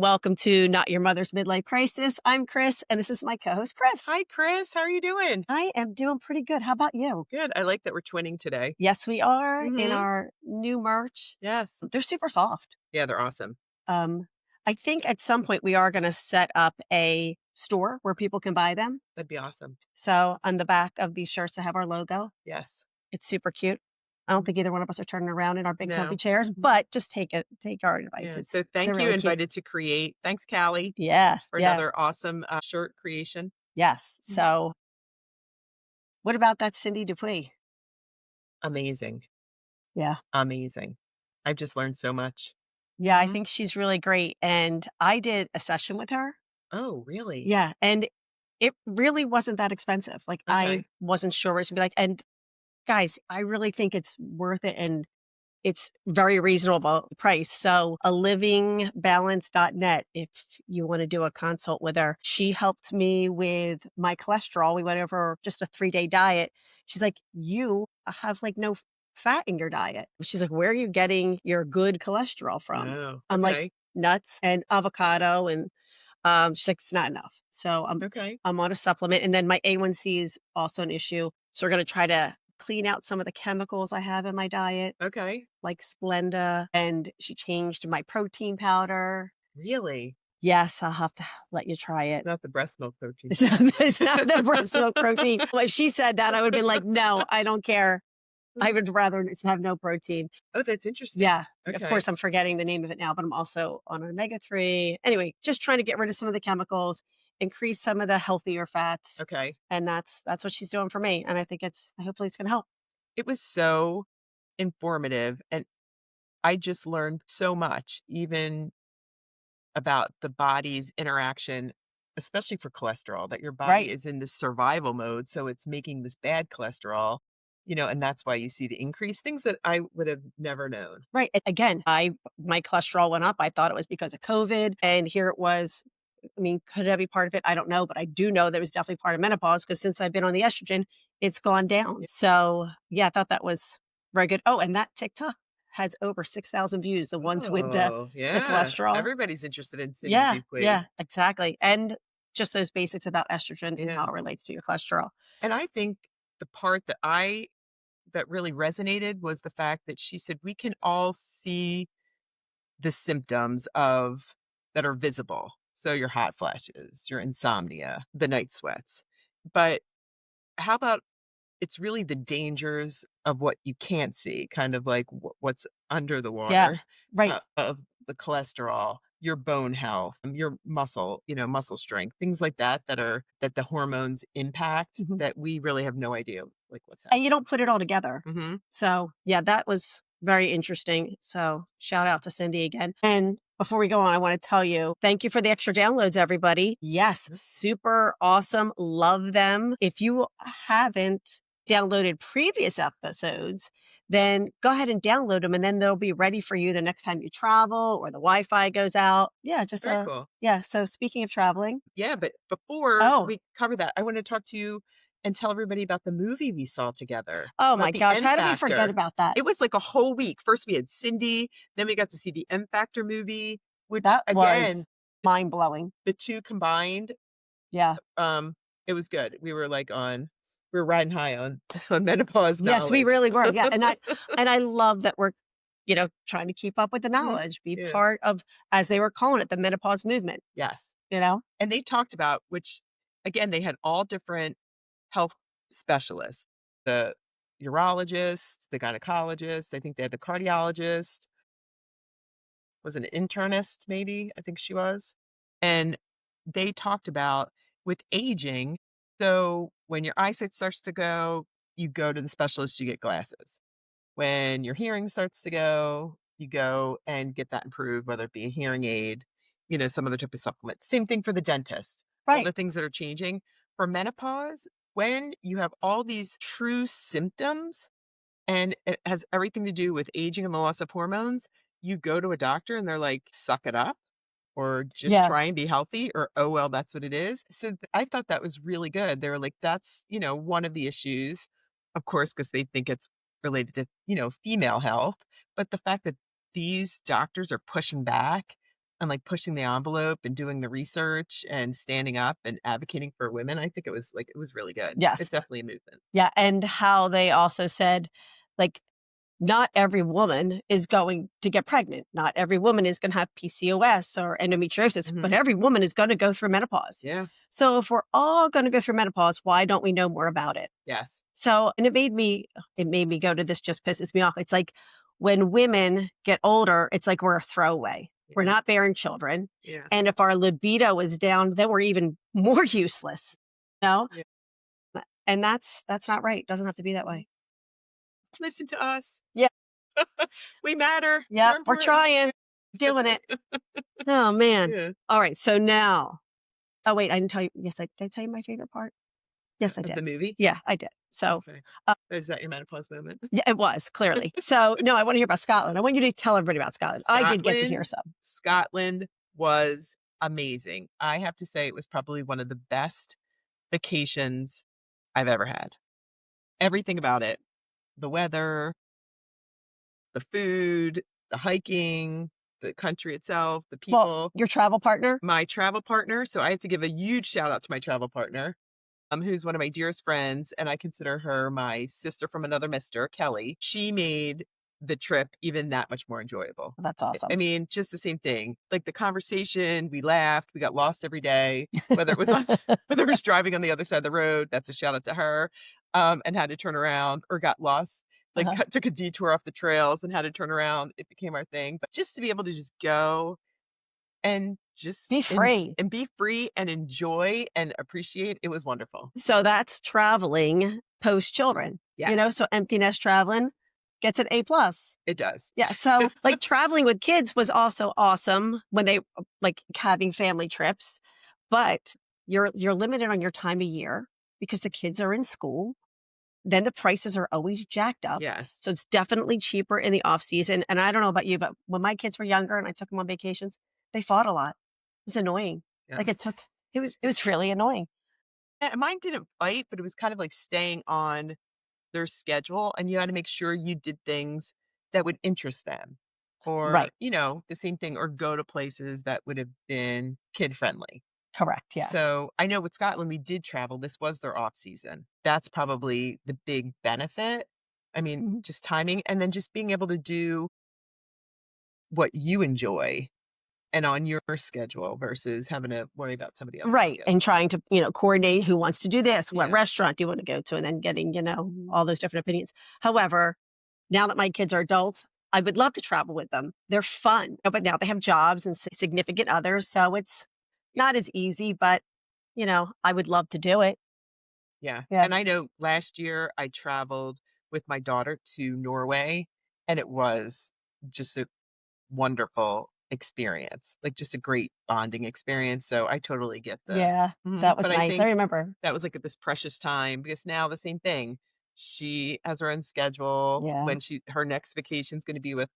Welcome to Not Your Mother's Midlife Crisis. I'm Chris, and this is my co-host, Chris. Hi, Chris. How are you doing? I am doing pretty good. How about you? Good. I like that we're twinning today. Yes, we are in Hmm. our new merch. Yes. They're super soft. Yeah, they're awesome. Um, I think at some point we are going to set up a store where people can buy them. That'd be awesome. So on the back of these shirts, they have our logo. Yes. It's super cute. I don't think either one of us are turning around in our big comfy No. chairs, but just take our advice. Yeah. It's So they're thank you, really cute. Invited to Create. Thanks, Callie, Yeah, for yeah, another awesome shirt creation. yes. Mhm. So what about that Cindy Dupuis? Amazing. Yeah. Amazing. I've just learned so much. Yeah, I Mhm. think she's really great, and I did a session with her. Oh, really? Yeah, and it really wasn't that expensive, like, I Okay. wasn't sure what it was gonna be like, and guys, I really think it's worth it, and it's very reasonable price, so alivingbalance.net if you wanna do a consult with her. She helped me with my cholesterol, we went over just a 3-day diet. She's like, "You have, like, no fat in your diet." She's like, "Where are you getting your good cholesterol from?" Oh, I'm like, okay. "Nuts and avocado," and, she's like, "It's not enough." So, Okay. I'm on a supplement, and then my A1C is also an issue, so we're gonna try to clean out some of the chemicals I have in my diet, Okay. like Splenda, and she changed my protein powder. Really? Yes, I'll have to let you try it. Not the breast milk protein It's not the breast milk protein. powder. Well, if she said that, I would've been like, "No, I don't care. I would rather just have no protein." Oh, that's interesting. Yeah. Of Okay. course, I'm forgetting the name of it now, but I'm also on omega-3. Anyway, just trying to get rid of some of the chemicals, increase some of the healthier fats, Okay. and that's what she's doing for me, and I think it's hopefully it's gonna help. It was so informative, and I just learned so much, even about the body's interaction, especially for cholesterol, that your body Right. is in this survival mode. So it's making this bad cholesterol, and that's why you see the increase, things that I would have never known. Right, and again, I my cholesterol went up, I thought it was because of COVID, and here it was. I mean, could that be part of it? I don't know, but I do know that it was definitely part of menopause because since I've been on the estrogen, it's gone down. Yeah. So, yeah, I thought that was very good. Oh, and that TikTok has over 6,000 views, the ones with Oh, the yeah. cholesterol. Everybody's interested in Cindy Yeah, Dupuis. yeah, exactly, and just those basics about estrogen and Yeah. how it relates to your cholesterol. And I think the part that really resonated was the fact that she said we can all see the symptoms of that are visible. So your hot flashes, your insomnia, the night sweats. But how about it's really the dangers of what you can't see, kind of like what's under the Yeah, water, right. of the cholesterol, your bone health, your muscle, muscle strength, things like that that the hormones impact Mhm. that we really have no idea like what's And you happening. don't put it all together. Hmm. So, yeah, that was very interesting. So, shout out to Cindy again. And before we go on, I want to tell you thank you for the extra downloads, everybody. Yes, super awesome. Love them. If you haven't downloaded previous episodes, then go ahead and download them and then they'll be ready for you the next time you travel or the Wi Fi goes out. Yeah, just Very cool. yeah. So, speaking of traveling, Yeah, but before oh, we cover that, I want to talk to you and tell everybody about the movie we saw together, oh my about the gosh, M how did we forget Factor. about that? It was like a whole week. First we had Cindy, then we got to see the M Factor movie, which That again, was mind blowing. the 2 combined, Yeah. um, it was good. We were riding high on on menopause Yes, we knowledge. really were, yeah, and I love that we're, trying to keep up with the Mhm. knowledge, be Yeah. part of, as they were calling it, the menopause movement, Yes. you know? And they talked about which again, they had all different health specialists, the urologist, the gynecologist, I think they had the cardiologist, was an internist maybe, I think she was. And they talked about with aging, so when your eyesight starts to go, you go to the specialist, you get glasses. When your hearing starts to go, you go and get that improved, whether it be a hearing aid, some other type of supplement. Same thing for the dentist. All Right. the things that are changing. For menopause, when you have all these true symptoms and it has everything to do with aging and the loss of hormones, you go to a doctor and they're like, suck it up or just Yeah. try and be healthy or, oh, well, that's what it is. So I thought that was really good. They were like, that's, one of the issues, of course, because they think it's related to, female health. But the fact that these doctors are pushing back and, like, pushing the envelope and doing the research and standing up and advocating for women. I think it was really good. It's Yes. definitely a movement. Yeah, and how they also said, like, not every woman is going to get pregnant. Not every woman is gonna have PCOS or endometriosis, but Mhm. every woman is gonna go through menopause. Yeah. So if we're all gonna go through menopause, why don't we know more about it? Yes. So, and it made me go to this just pisses me off. It's like when women get older, it's like we're a throwaway. We're Yeah. not bearing children. Yeah. And if our libido is down, then we're even more useless. No? Yeah. And that's not right. It doesn't have to be that Mhm. way. Listen to us. Yeah. We matter. Yeah. We're We're important. trying, doing it. Oh man. Yeah. All right. So now, oh wait, I didn't tell you. Yes, did I tell you my favorite part? Yes, I Of did. the movie? Yeah, I did. So, Okay. uh, Is that your menopause moment? yeah, it was clearly. So, no, I want to hear about Scotland. I want you to tell everybody about Scotland. I did get to hear Scotland some. Scotland was amazing. I have to say it was probably one of the best vacations I've ever had. Everything about it, the weather, the food, the hiking, the country itself, the Well, people, your travel partner? my travel partner. So I have to give a huge shout out to my travel partner, who's one of my dearest friends, and I consider her my sister from another mister, Kelly. She made the trip even that much more enjoyable. That's I awesome. mean, just the same thing. Like the conversation, we laughed, we got lost every day, whether it was on whether it was driving on the other side of the road, that's a shout out to her, and had to turn around or got lost, like Uh-huh. took a detour off the trails and had to turn around. It became our thing. But just to be able to just go and just Be free. and be free and enjoy and appreciate, it was wonderful. So that's traveling post children, Yes, so empty nest traveling gets an A plus. it does. Yeah. So like traveling with kids was also awesome when they like having family trips, but you're limited on your time of year because the kids are in school. Then the prices are always jacked up. Yes. So it's definitely cheaper in the off season. And I don't know about you, but when my kids were younger and I took them on vacations, they fought a lot. It was annoying. Yeah. Like it was really annoying. Yeah, mine didn't fight, but it was kind of like staying on their schedule, and you had to make sure you did things that would interest them or, Right. the same thing or go to places that would have been kid friendly. Correct. Yes. So, I know with Scotland, we did travel. This was their off season. That's probably the big benefit. I mean, Mhm. just timing and then just being able to do what you enjoy and on your schedule versus having to worry about somebody else's Right. And schedule. trying to, coordinate who wants to do this, what Yeah. restaurant do you want to go to, and then getting, Mhm. all those different opinions. However, now that my kids are adults, I would love to travel with them. They're fun, but now they have jobs and significant others. So it's not as easy, but, I would love to do it. Yeah, Yeah. and I know last year I traveled with my daughter to Norway, and it was just a wonderful experience, like, just a great bonding experience, so I totally get Yeah. That but was I nice. I think remember. that was, like, at this precious time because now the same thing. She has her own schedule Yeah. when her next vacation's gonna be with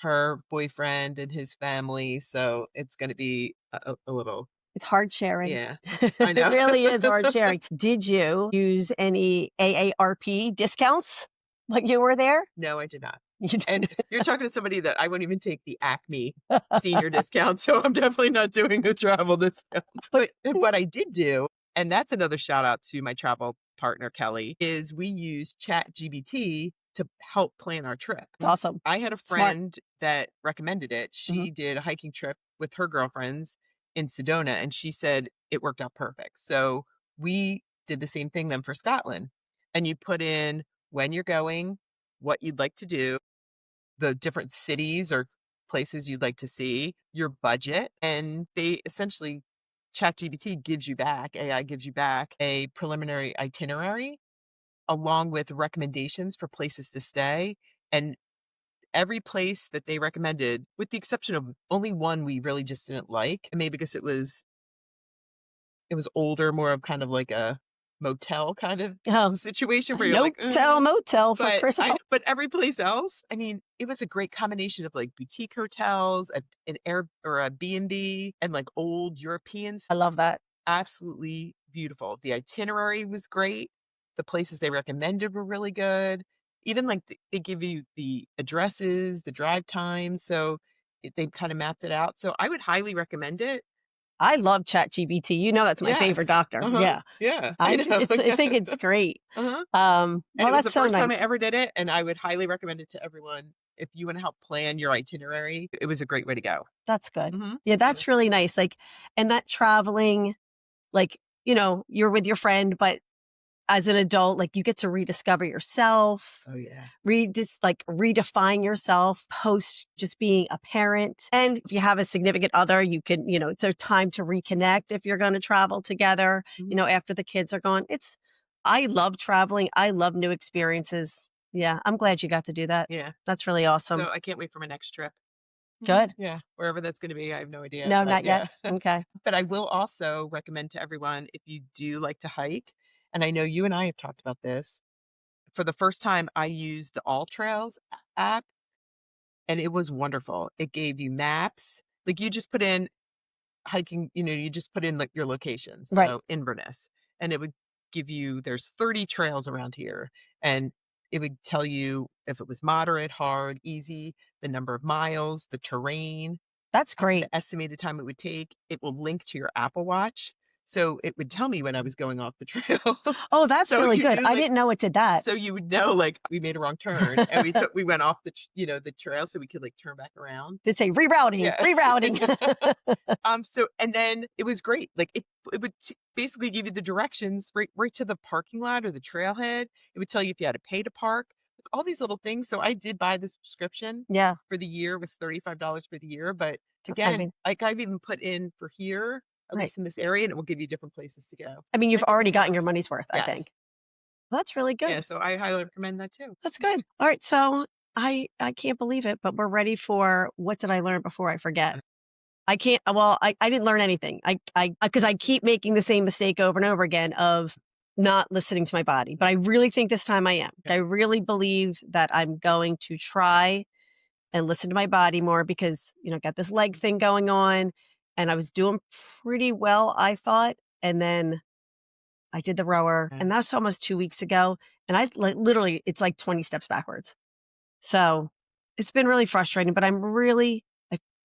her boyfriend and his family, so it's gonna be a little It's hard sharing. yeah, I It know. really is hard sharing. Did you use any AARP discounts when you were there? No, I did not. You And did. you're talking to somebody that I wouldn't even take the Acme senior discount, so I'm definitely not doing a travel discount. But But what I did do, and that's another shout out to my travel partner, Kelly, is we use ChatGPT to help plan our trip. it's awesome. I had a Smart. friend that recommended it. Mhm. She did a hiking trip with her girlfriends in Sedona, and she said it worked out perfect. So we did the same thing then for Scotland. And you put in when you're going, what you'd like to do, the different cities or places you'd like to see, your budget, and they essentially ChatGPT gives you back, AI gives you back a preliminary itinerary along with recommendations for places to stay. And every place that they recommended, with the exception of only one we really just didn't like, and maybe because it was older, more of kind of like a motel kind of Oh, situation where you're no like, tell motel for Chris. but every place else, I mean, it was a great combination of, like, boutique hotels, an Air or a B&B, and, like, old European I stuff. love that. Absolutely beautiful. The itinerary was great. The places they recommended were really good. Even, like, they give you the addresses, the drive times, so They've kinda mapped it out, so I would highly recommend it. I love ChatGPT. You know that's my favorite Yes. doctor. Uh-huh. Yeah. Yeah, I know. I think it's great. Uh-huh. And Well, it was the that's so first time I nice. ever did it, and I would highly recommend it to everyone. If you wanna help plan your itinerary, it was a great way to go. That's good. Mhm. Yeah, Yeah. that's really nice, like, and that traveling, like, you're with your friend, but as an adult, like, you get to rediscover yourself, Oh, yeah. redefine yourself post just being a parent. And if you have a significant other, you can, it's a time to reconnect if you're going to travel together, Mhm. after the kids are gone. I love traveling. I love new experiences. Yeah, I'm glad you got to do that. Yeah. That's really awesome. So, I can't wait for my next trip. Mhm. Good. Yeah, wherever that's gonna be, I have no idea, No, but not yet. yeah. Okay. But I will also recommend to everyone, if you do like to hike, and I know you and I have talked about this, for the first time, I used the All Trails app, and it was wonderful. It gave you maps. Like, you just put in hiking, you just put in, like, your location, Right. so Inverness, and it would give you there's 30 trails around here, and it would tell you if it was moderate, hard, easy, the number of miles, the terrain, That's great. the estimated time it would take. It will link to your Apple Watch, so it would tell me when I was going off the trail. Oh, that's So really you good. knew, I like, didn't know it did that. so you would know, like, we made a wrong turn, and we went off the trail so we could, like, turn back around. They say rerouting, Yeah. rerouting. So and then it was great. Like, it would basically give you the directions right to the parking lot or the trailhead. It would tell you if you had to pay to park, like, all these little things. So I did buy the subscription Yeah. for the year. It was $35 for the year, but I again, mean, like, I've even put in for here, at right. least in this area, and it will give you different places to go. I mean, you've And already different gotten your parks. money's worth, I Yes. think. That's really Yeah, good. so I highly recommend that too. That's good. All right, so I can't believe it, but we're ready for what did I learn before I forget? I can't well, I didn't learn anything. I because I keep making the same mistake over and over again of not listening to my body, but I really think this time I am. Yeah. I really believe that I'm going to try and listen to my body more because, got this leg thing going on and I was doing pretty well, I thought, and then I did the rower, Yeah. and that's almost 2 weeks ago, and I like literally it's like 20 steps backwards. So, it's been really frustrating, but I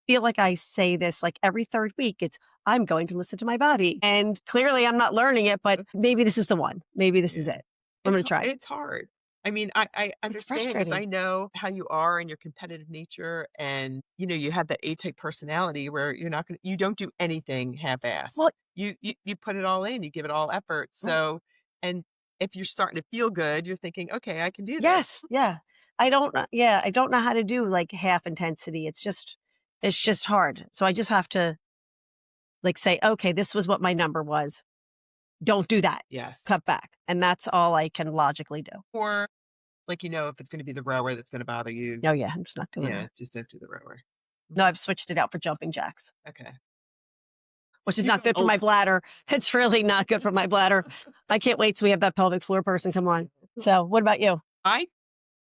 feel like I say this like every 3rd week, I'm going to listen to my body, and clearly I'm not learning it, but maybe this is the one. Maybe this is Yeah. it. I'm gonna try. It's hard. I mean, I It's understand because frustrating. I know how you are and your competitive nature and, you have that A-type personality where you don't do anything half-assed. Well, You put it all in, you give it all effort, right. so and if you're starting to feel good, you're thinking, "Okay, I can do this." Yes, yeah. I don't know how to do, like, half intensity. It's just hard. So I just have to, like, say, "Okay, this was what my number was. Don't do that. Yes. Cut back." And that's all I can logically do. Or, like, if it's gonna be the rower that's gonna bother you, Oh, yeah, I'm just not doing yeah, that. just don't do the rower. No, Mhm. I've switched it out for jumping jacks, Okay. which is You're not going good for old my school. bladder. It's really not good for my bladder. I can't wait till we have that pelvic floor person come on. So, what about you? I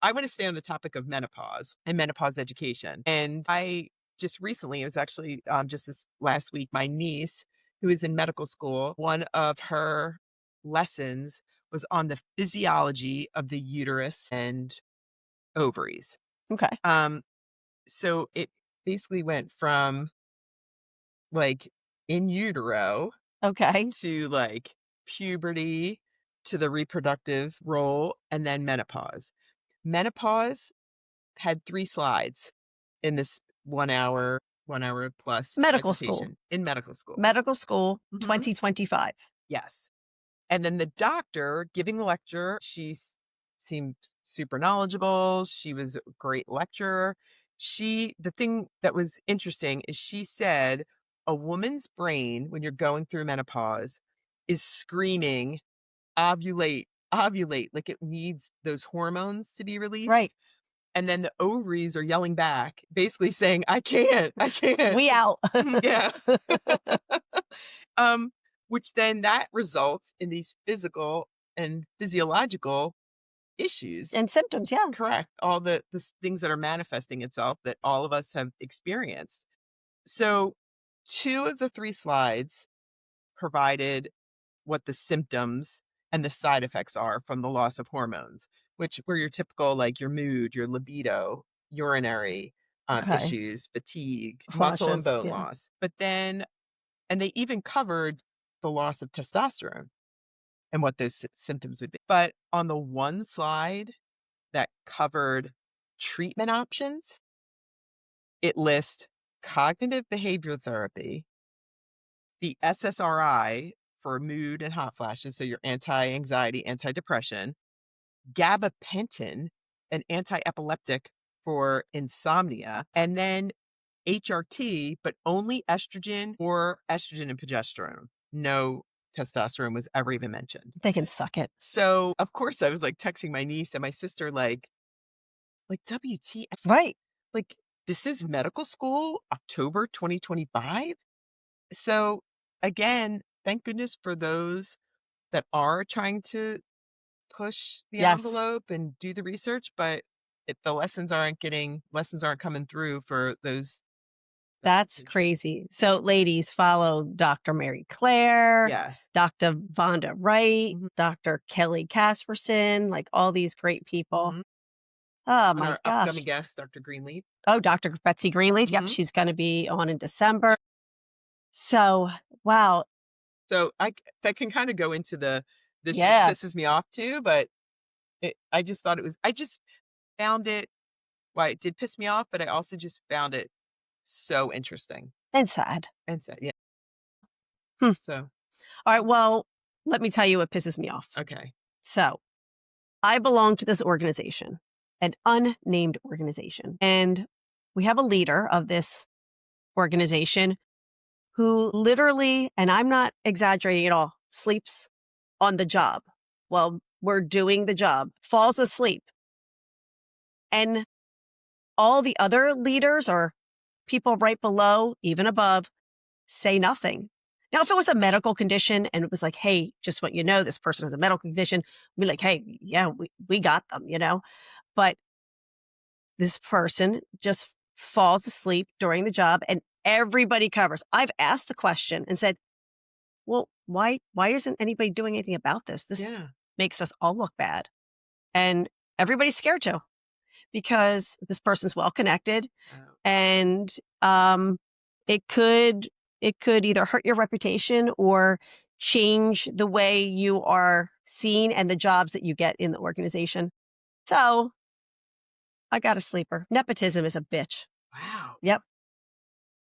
I want to stay on the topic of menopause and menopause education. And I just recently, it was actually just this last week, my niece, who is in medical school, one of her lessons was on the physiology of the uterus and ovaries. Okay. Um, so it basically went from like in utero Okay. to like puberty to the reproductive role and then menopause. Menopause had 3 slides in this 1 hour plus Medical school. presentation in medical school. Medical school Mhm. 2025. Yes. And then the doctor giving the lecture, seemed super knowledgeable, she was a great lecturer. The thing that was interesting is she said, "A woman's brain, when you're going through menopause, is screaming, 'Ovulate, ovulate,' like it needs those hormones to be Right. released. And then the ovaries are yelling back, basically saying, "I can't, I can't." We out. Mhm, yeah. Um, which then that results in these physical and physiological issues. And symptoms, yeah. Correct. All the things that are manifesting itself that all of us have experienced. So 2 of the 3 slides provided what the symptoms and the side effects are from the loss of hormones, which were your typical, like, your mood, your libido, urinary. Okay. issues, fatigue, muscle and Flushes. bone Yeah. loss. But then, and they even covered the loss of testosterone and what those symptoms would be. But on the one slide that covered treatment options, it lists cognitive behavioral therapy, the SSRI for mood and hot flashes, so your anti-anxiety, anti-depression, gabapentin, an anti-epileptic for insomnia, and then HRT, but only estrogen or estrogen and progesterone. No testosterone was ever even mentioned. They can suck it. So, of course, I was, like, texting my niece and my sister, like, "WTF? Right. Like, this is medical school, October 2025?" So, again, thank goodness for those that are trying to push the Yes. envelope and do the research, but the lessons aren't coming through for those That's patients. crazy. So, ladies, follow Dr. Mary Claire, Yes. Dr. Vonda Wright, Mhm, Dr. Kelly Casperson, like all these great people. mhm. Oh And my our upcoming gosh. guest, Dr. Greenleaf. Oh, Dr. Betsy Greenleaf. Yep, Mhm. she's going to be on in December. So, wow. So, that can kinda go into this just Yes. pisses me off too, but I just found it why it did piss me off, but I also just found it so interesting. And sad. And so yeah, Hmm. so, All right. Well, let me tell you what pisses me off. okay. So, I belong to this organization, an unnamed organization. And we have a leader of this organization who literally, and I'm not exaggerating at all, sleeps on the job while we're doing the job, falls asleep. And all the other leaders or people right below, even above, say nothing. Now, if it was a medical condition and it was like, hey, just want you to know this person has a medical condition, we'd be like, hey, yeah, we got them, you know? But this person just falls asleep during the job and everybody covers. I've asked the question and said, well, why isn't anybody doing anything about this? This Yeah. makes us all look bad. And everybody's scared to because this person's well connected Oh, and um it could it could either hurt your reputation or change the way you are seen and the jobs that you get in the organization. So I got a sleeper. Nepotism is a bitch. wow. Yep.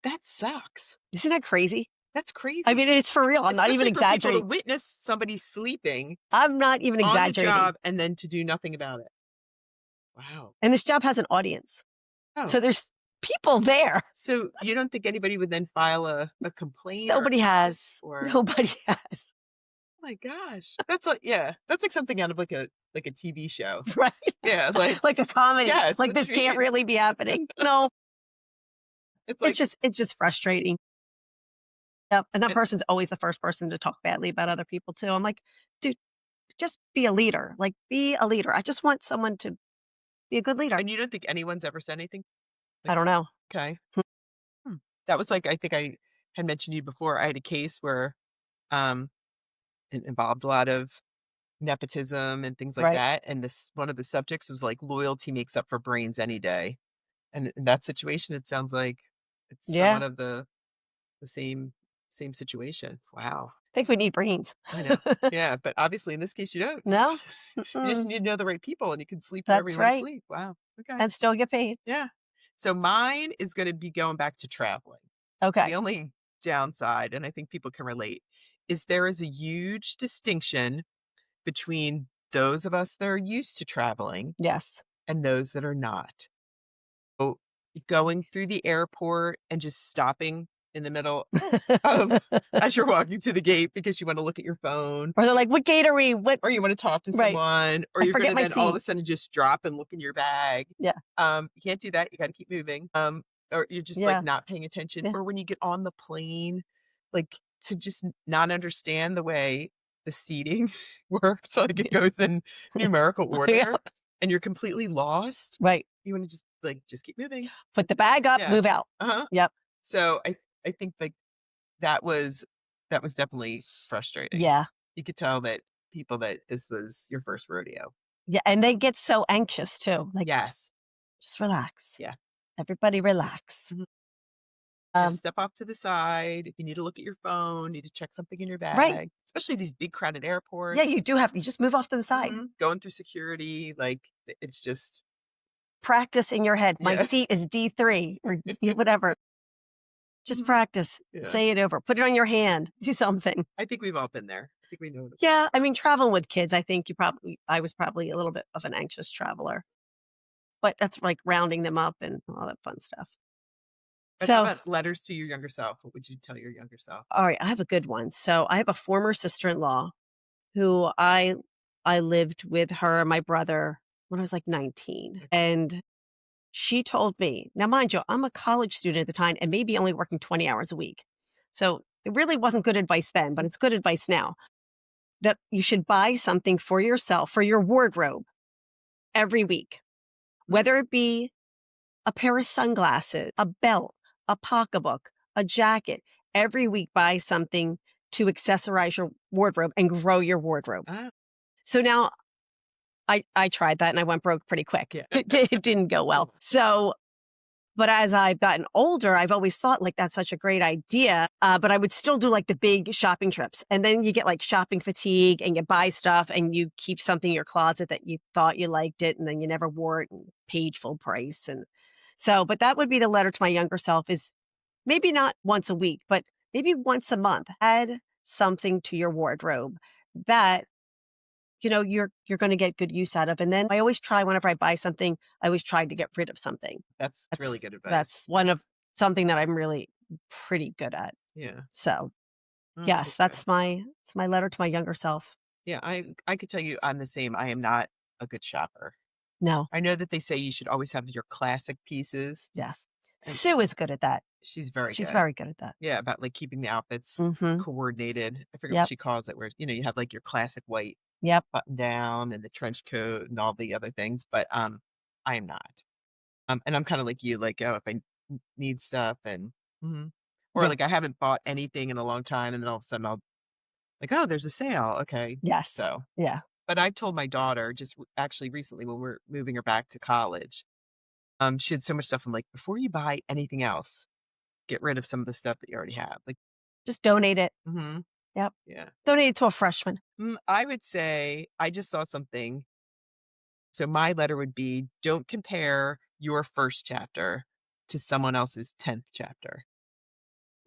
That sucks. Isn't that crazy? That's I crazy. mean, it's for real. I'm not even Especially for people to exaggerating. witness somebody sleeping I'm not even on the exaggerating. job and then to do nothing about it. Wow. And this job has an audience. Oh, So there's people there. so you don't think anybody would then file a complaint Nobody has. or Nobody has. oh my gosh. That's like yeah, that's like something out of like a TV show. Right? Yeah, like Like a comedy. yes, Like what this do you can't mean? really be happening. No, It's like it's just frustrating. Yep. And that and person's always the first person to talk badly about other people too. I'm like, dude, just be a leader. Like be a leader. I just want someone to be a good leader. and you don't think anyone's ever said anything? Like, I don't know. okay. Hmm. That was like I think I had mentioned to you before, I had a case where, um, it involved a lot of nepotism and things like Right. that, and this one of the subjects was like, "Loyalty makes up for brains any day." And in that situation, it sounds like it's Yeah. somewhat of the same situation. Wow. I think we need brains. I know. Yeah, but obviously in this case you don't. You just No? you just Mm-mm. need to know the right people and you can sleep wherever That's you wanna right. sleep. Wow. Okay. And still get paid. Yeah. So mine is gonna be going back to traveling. So Okay. the only downside, and I think people can relate, is there is a huge distinction between those of us that are used to traveling Yes. and those that are not. So going through the airport and just stopping in the middle of as you're walking to the gate because you wanna look at your phone Or they're like, what gate are we? What? or you wanna talk to Right. someone, or I you're forget gonna my then all of a seat. sudden just drop and look in your bag. Yeah. You can't do that, you gotta keep moving, or you're just, like, Yeah. not paying attention, Yeah. or when you get on the plane, like, to just not understand the way the seating works, like, it goes in numerical order, Yep. and you're completely lost, Right. you wanna just, like, just keep moving. Put the bag up, Yeah. move out. Uh-huh. Yep. So, I think, like, that was that was definitely frustrating. Yeah. You could tell that people that this was your first rodeo. Yeah. And they get so anxious too. Like, Yes. just relax. Yeah. Everybody relax. Mhm. Just Um, step off to the side. If you need to look at your phone, need to check something in your right. bag, especially these big crowded Yeah, you airports. do have, you just move off to the side. Going through security, like, it's just Practice in your head. My yeah. seat is D3 or whatever. Just Mhm. practice. Yeah. Say it over. Put it on your hand. Do something. I think we've all been there. I think we know what it's Yeah, I mean, traveling with kids, I think I was probably a little bit of an anxious traveler, but that's like rounding them up and all that fun stuff. But how So, about letters to your younger self? What would you tell your younger self? all right, I have a good one. So, I have a former sister-in-law who I lived with her and my brother when I was like 19. Okay. And she told me, now mind you, I'm a college student at the time and maybe only working 20 hours a week. So, it really wasn't good advice then, but it's good advice now that you should buy something for yourself, for your wardrobe every week, whether it be a pair of sunglasses, a belt, a pocketbook, a jacket. Every week, buy something to accessorize your wardrobe and grow your wardrobe. Ah, So now I tried that and I went broke pretty quick. yeah. It didn't go well. So, but as I've gotten older, I've always thought like that's such a great idea. But I would still do like the big shopping trips. And then you get like shopping fatigue and you buy stuff and you keep something in your closet that you thought you liked it and then you never wore it and paid full price. And so, but that would be the letter to my younger self is maybe not once a week, but maybe once a month. Add something to your wardrobe that you're going to get good use out of. And then I always try whenever I buy something, I always try to get rid of something. That's really good That's advice. one of something that I'm really pretty good at. Yeah. So, Oh, yes, that's good. it's my letter to my younger self. Yeah, I could tell you I'm the same. I am not a good shopper. No, I know that they say you should always have your classic pieces, yes. and Sue is good at that. she's very She's good. very good at that. Yeah, about, like, keeping the outfits Mhm. coordinated. I forget what Yep. she calls it, where, you have, like, your classic white Yep. button down and the trench coat and all the other things, but, I am not. And I'm kinda like you, like, oh, if I need stuff and mhm. Or, Yep. like, I haven't bought anything in a long time, and then all of a sudden I'll like, "Oh, there's a sale, okay." Yes. So Yeah. but I told my daughter just actually recently when we're moving her back to college, she had so much stuff. I'm like, "Before you buy anything else, get rid of some of the stuff that you already have." Like Just donate it. mhm, Yep. yeah. Donate it to a freshman. I would say I just saw something. So my letter would be, "Don't compare your first chapter to someone else's 10th chapter."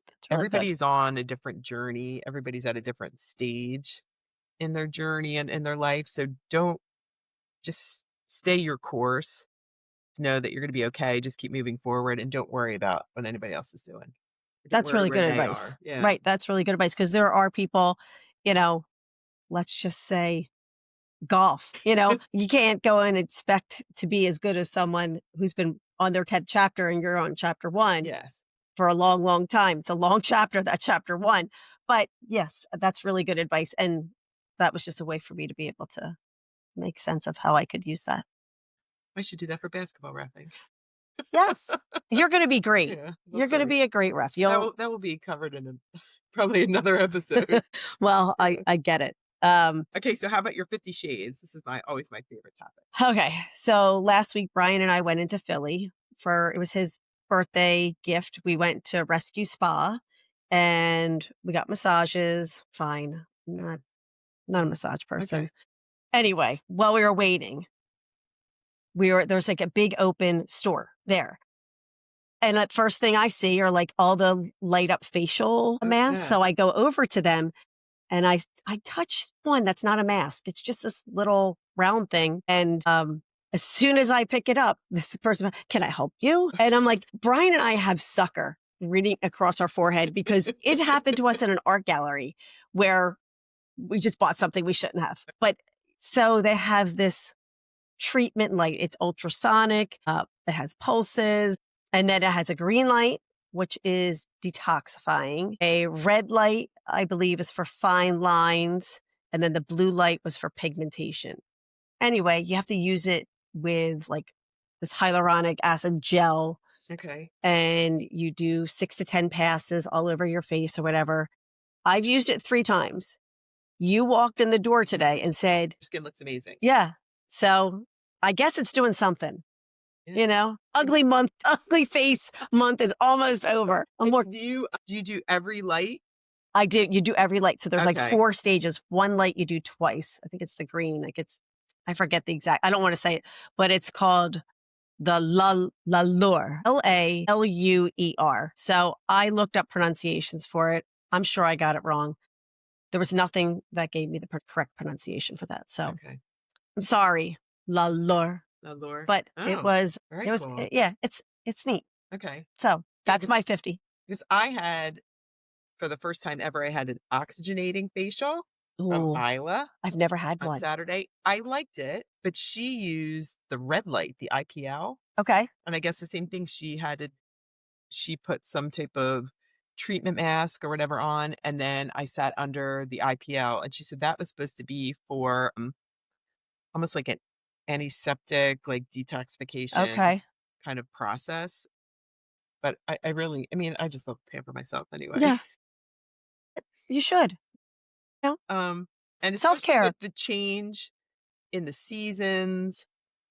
That's really good. Everybody's on a different journey. Everybody's at a different stage in their journey and in their life. So don't just stay your course. Know that you're gonna be okay. Just keep moving forward and don't worry about what anybody else is doing. Don't That's worry really where good they advice. are. Yeah. Right. That's really good advice because there are people, you know, let's just say golf. You can't go and expect to be as good as someone who's been on their 10th chapter and you're on chapter one Yes. for a long, long time. It's a long chapter, that chapter one. But yes, that's really good advice. And that was just a way for me to be able to make sense of how I could use that. I should do that for basketball wrapping. Yes. You're going to be great. Yeah, we'll You're going to see. be a great ref. That will be covered in a probably another episode. Well, Yeah. I get it. Um, Okay, so how about your 50 Shades? This is my always my favorite topic. Okay. So last week, Brian and I went into Philly for it was his birthday gift. We went to Rescue Spa and we got massages. Fine. Not a massage person. Okay. Anyway, while we were waiting, there's like a big open store there. And the first thing I see are like all the light up facial Oh, masks. yeah. So I go over to them and I touch one that's not a mask. It's just this little round thing. And as soon as I pick it up, this person, can I help you? And I'm like, Brian and I have sucker reading across our forehead because it happened to us in an art gallery where we just bought something we shouldn't have. But so they have this treatment light. It's ultrasonic. It has pulses, and then it has a green light, which is detoxifying. A red light, I believe, is for fine lines, and then the blue light was for pigmentation. Anyway, you have to use it with like this hyaluronic acid gel, Okay. and you do 6 to 10 passes all over your face or whatever. I've used it 3 times. You walked in the door today and said, Your skin looks amazing. yeah. So I guess it's doing something. Yeah. You know, ugly month, ugly face month is almost over. I'm more, Do you do every light? I do, you do every light. So there's like Okay. 4 stages. One light you do twice. I think it's the green. Like it's, I forget the exact, I don't want to say it, but it's called the Lalure, Laluer. So I looked up pronunciations for it. I'm sure I got it wrong. There was nothing that gave me the correct pronunciation for that. So Okay. I'm sorry, Lalure, Allure. but Oh, very it was, cool. yeah, it's neat. Okay. So Yeah, that's my 50. because I had for the first time ever, I had an oxygenating facial from Ooh, Isla I've never had on one. Saturday. I liked it, but she used the red light, the IPL, Okay. and I guess the same thing she put some type of treatment mask or whatever on, and then I sat under the IPL, and she said that was supposed to be for, almost like an antiseptic, like, detoxification Okay. kind of process, but I really I mean, I just love to pamper myself anyway. Yeah, you should. You know, Um, and self especially care. with the change in the seasons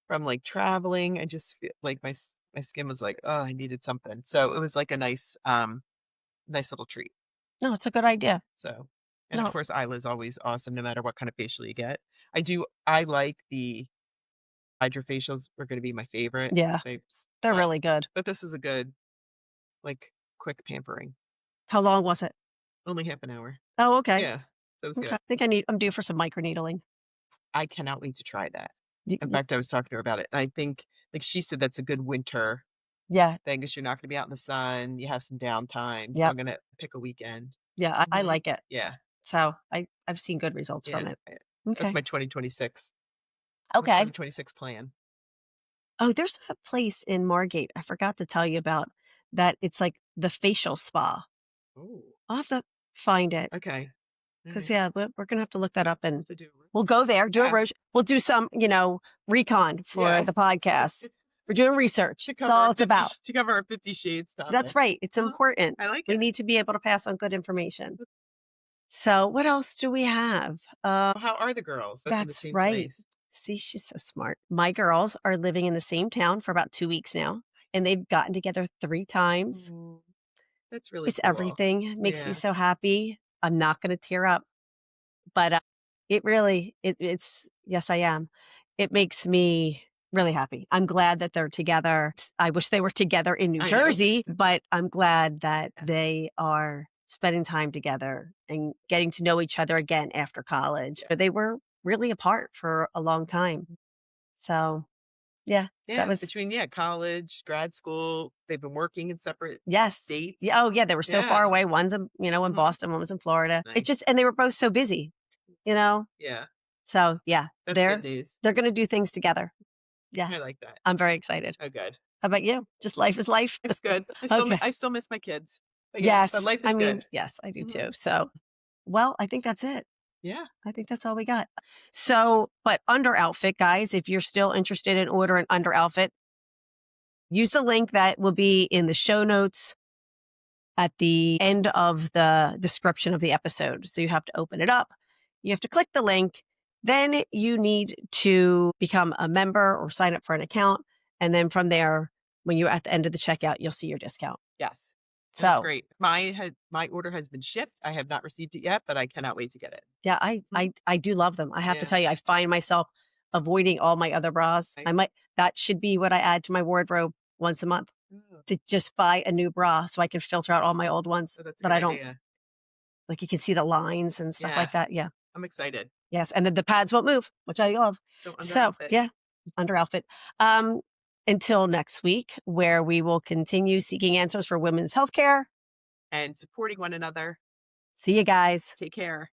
from, like, traveling, I just feel like my skin was like, "Oh, I needed something." So, it was like a nice little treat. No, it's a good idea. So and of No, course, Isla's always awesome no matter what kind of facial you get. I like the hydrofacials were gonna be my favorite yeah, types, they're really good. but this is a good, like, quick pampering. How long was it? Only half an hour. Oh, okay. Yeah, so it was Okay. good. I think I'm due for some microneedling. I cannot wait to try that. Y- In y- fact, I was talking to her about it, and I think, like she said, that's a good winter Yeah. thing 'cause you're not gonna be out in the sun, you have some downtime, so Yep. I'm gonna pick a weekend. Yeah. I Mhm. like it. Yeah, So I've seen good results from yeah, it. that's Okay. my 2026 Okay. plan. Oh, there's a place in Margate I forgot to tell you about that it's like the facial spa. Ooh, I'll have to find it okay. because, Alright, yeah, we're going to have to look that up and to do a room we'll go there, do a yeah, road. We'll do some, recon for yeah. the podcast. We're doing research. To That's cover all our it's about. to cover our 50 Shades That's topic. right. It's Uh-huh, important. I like We it. need to be able to pass on good information. So, what else do we have? Well, how are the girls? In the That's same right. place? See, she's so smart. My girls are living in the same town for about 2 weeks now, and they've gotten together 3 times. Mm, that's really It's cool. everything. It makes me Yeah. so happy. I'm not going to tear up, but it really, it's, yes, I am. It makes me really happy. I'm glad that they're together. I wish they were together in New I know. Jersey, but I'm glad that Yeah. they are spending time together and getting to know each other again after college. Yeah. But they were really apart for a long time. So, yeah, that Yeah, was, between, yeah, college, grad school, they've been working in separate yes. states. Yeah, oh, yeah, they were so far Yeah. away. One's in Mhm. Boston, one was in Florida. It Nice. just, and they were both so busy, you know? Yeah, So, yeah, that's good news. they're gonna do things together. Yeah, I like that. I'm very excited. Oh, good. How about you? Just life is life? Life's good. Okay. I still miss my kids. But yeah, but Yes. life I is mean, good. yes, I do Mhm. too. So, well, I think that's it. Yeah. I think that's all we got. So, but under outfit, guys, if you're still interested in ordering under outfit, use the link that will be in the show notes at the end of the description of the episode. So you have to open it up. You have to click the link. Then you need to become a member or sign up for an account. And then from there, when you're at the end of the checkout, you'll see your discount. Yes. And it's So great. My order has been shipped. I have not received it yet, but I cannot wait to get it. yeah, I, Mhm. I, I do love them. I have to Yeah. tell you, I find myself avoiding all my other bras. Right. That should be what I add to my wardrobe once a month Oh, to just buy a new bra so I can filter out all my old ones so that's a that good I don't idea. like. You can see the lines and stuff like Yes. that. Yeah. I'm excited. Yes, and then the pads won't move, which I love. So under So, outfit yeah, under outfit. Um, until next week, where we will continue seeking answers for women's healthcare. and supporting one another. See you guys. Take care.